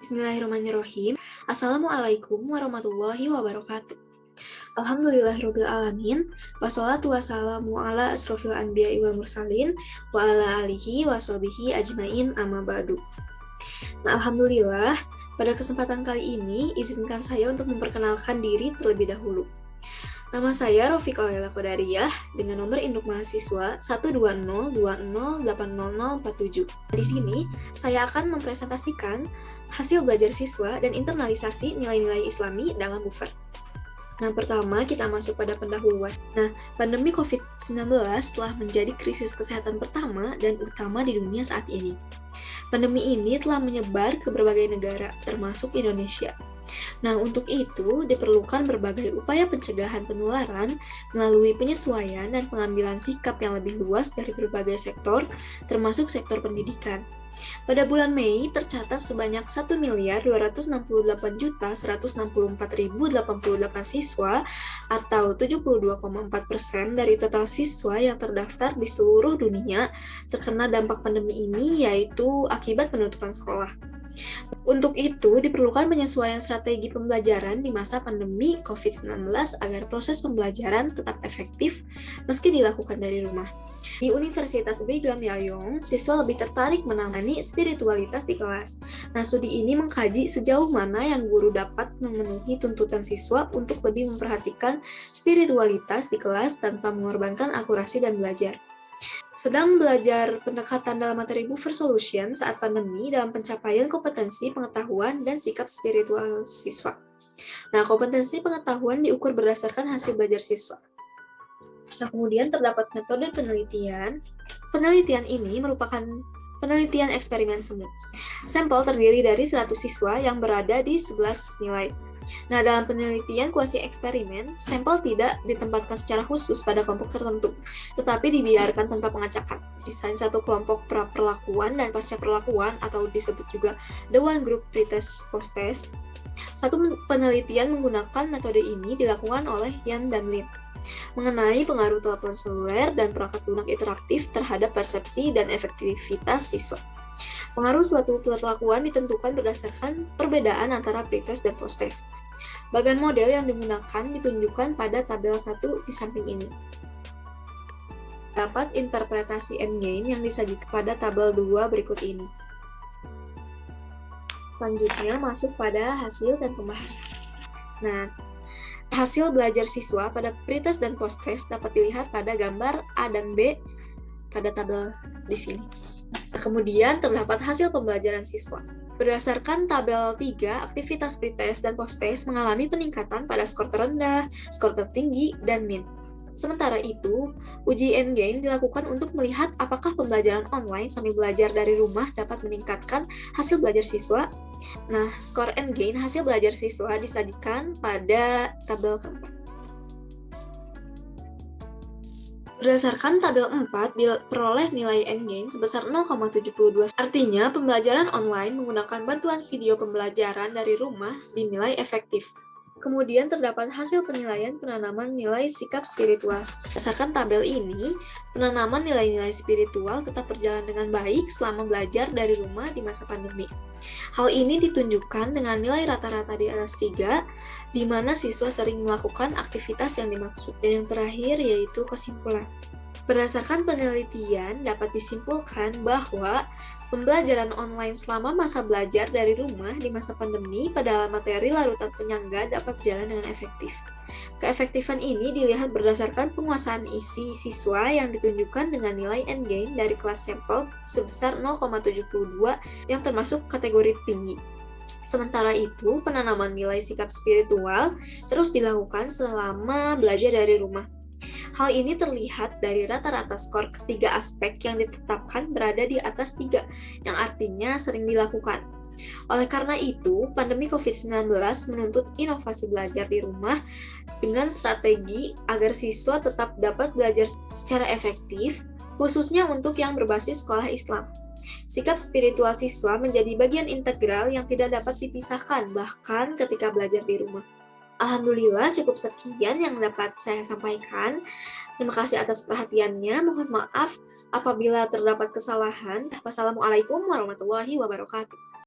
Bismillahirrahmanirrahim. Assalamualaikum warahmatullahi wabarakatuh. Alhamdulillahirabbil alamin. Wassalatu wassalamu ala asrofil anbiya'i wal mursalin wa ala alihi washabihi ajmain amma ba'du. Nah, alhamdulillah, pada kesempatan kali ini izinkan saya untuk memperkenalkan diri terlebih dahulu. Nama saya Rofiqah Laila Qadariyah dengan nomor induk mahasiswa 12020800047. Di sini, saya akan mempresentasikan hasil belajar siswa dan internalisasi nilai-nilai Islami dalam buffer. Nah, pertama kita masuk pada pendahuluan. Nah, pandemi COVID-19 telah menjadi krisis kesehatan pertama dan utama di dunia saat ini. Pandemi ini telah menyebar ke berbagai negara, termasuk Indonesia. Nah, untuk itu diperlukan berbagai upaya pencegahan penularan melalui penyesuaian dan pengambilan sikap yang lebih luas dari berbagai sektor, termasuk sektor pendidikan. Pada bulan Mei tercatat sebanyak 1.264.164.088 siswa atau 72,4% dari total siswa yang terdaftar di seluruh dunia terkena dampak pandemi ini, yaitu akibat penutupan sekolah. Untuk itu, diperlukan penyesuaian strategi pembelajaran di masa pandemi COVID-19 agar proses pembelajaran tetap efektif meski dilakukan dari rumah. Di Universitas Brigham Young, siswa lebih tertarik menangani spiritualitas di kelas. Nah, studi ini mengkaji sejauh mana yang guru dapat memenuhi tuntutan siswa untuk lebih memperhatikan spiritualitas di kelas tanpa mengorbankan akurasi dan belajar. Sedang belajar pendekatan dalam materi buffer solution saat pandemi dalam pencapaian kompetensi pengetahuan dan sikap spiritual siswa. Nah, kompetensi pengetahuan diukur berdasarkan hasil belajar siswa. Nah, kemudian terdapat metode penelitian. Penelitian ini merupakan penelitian eksperimen semu. Sampel terdiri dari 100 siswa yang berada di 11 nilai. Nah, dalam penelitian kuasi eksperimen, sampel tidak ditempatkan secara khusus pada kelompok tertentu, tetapi dibiarkan tanpa pengacakan. Desain satu kelompok pra-perlakuan dan pasca perlakuan, atau disebut juga the one group pre-test post-test. Satu penelitian menggunakan metode ini dilakukan oleh Yan dan Lin mengenai pengaruh telepon seluler dan perangkat lunak interaktif terhadap persepsi dan efektivitas siswa. Pengaruh suatu perlakuan ditentukan berdasarkan perbedaan antara pre-test dan post-test. Bagan model yang digunakan ditunjukkan pada tabel 1 di samping ini. Dapat interpretasi endgame yang disajikan pada tabel 2 berikut ini. Selanjutnya masuk pada hasil dan pembahasan. Nah, hasil belajar siswa pada pre-test dan post-test dapat dilihat pada gambar A dan B pada tabel di sini. Kemudian terdapat hasil pembelajaran siswa. Berdasarkan tabel 3, aktivitas pre-test dan post-test mengalami peningkatan pada skor terendah, skor tertinggi, dan min. Sementara itu, uji endgame dilakukan untuk melihat apakah pembelajaran online sambil belajar dari rumah dapat meningkatkan hasil belajar siswa. Nah, skor endgame hasil belajar siswa disajikan pada tabel keempat. Berdasarkan tabel 4, diperoleh nilai endgame sebesar 0,72. Artinya, pembelajaran online menggunakan bantuan video pembelajaran dari rumah dinilai efektif. Kemudian terdapat hasil penilaian penanaman nilai sikap spiritual. Berdasarkan tabel ini, penanaman nilai-nilai spiritual tetap berjalan dengan baik selama belajar dari rumah di masa pandemi. Hal ini ditunjukkan dengan nilai rata-rata di atas 3, di mana siswa sering melakukan aktivitas yang dimaksud. Dan yang terakhir yaitu kesimpulan. Berdasarkan penelitian, dapat disimpulkan bahwa pembelajaran online selama masa belajar dari rumah di masa pandemi pada materi larutan penyangga dapat berjalan dengan efektif. Keefektifan ini dilihat berdasarkan penguasaan isi siswa yang ditunjukkan dengan nilai endgame dari kelas sampel sebesar 0,72 yang termasuk kategori tinggi. Sementara itu, penanaman nilai sikap spiritual terus dilakukan selama belajar dari rumah. Hal ini terlihat dari rata-rata skor ketiga aspek yang ditetapkan berada di atas 3, yang artinya sering dilakukan. Oleh karena itu, pandemi COVID-19 menuntut inovasi belajar di rumah dengan strategi agar siswa tetap dapat belajar secara efektif, khususnya untuk yang berbasis sekolah Islam. Sikap spiritual siswa menjadi bagian integral yang tidak dapat dipisahkan, bahkan ketika belajar di rumah. Alhamdulillah, cukup sekian yang dapat saya sampaikan. Terima kasih atas perhatiannya. Mohon maaf apabila terdapat kesalahan. Wassalamualaikum warahmatullahi wabarakatuh.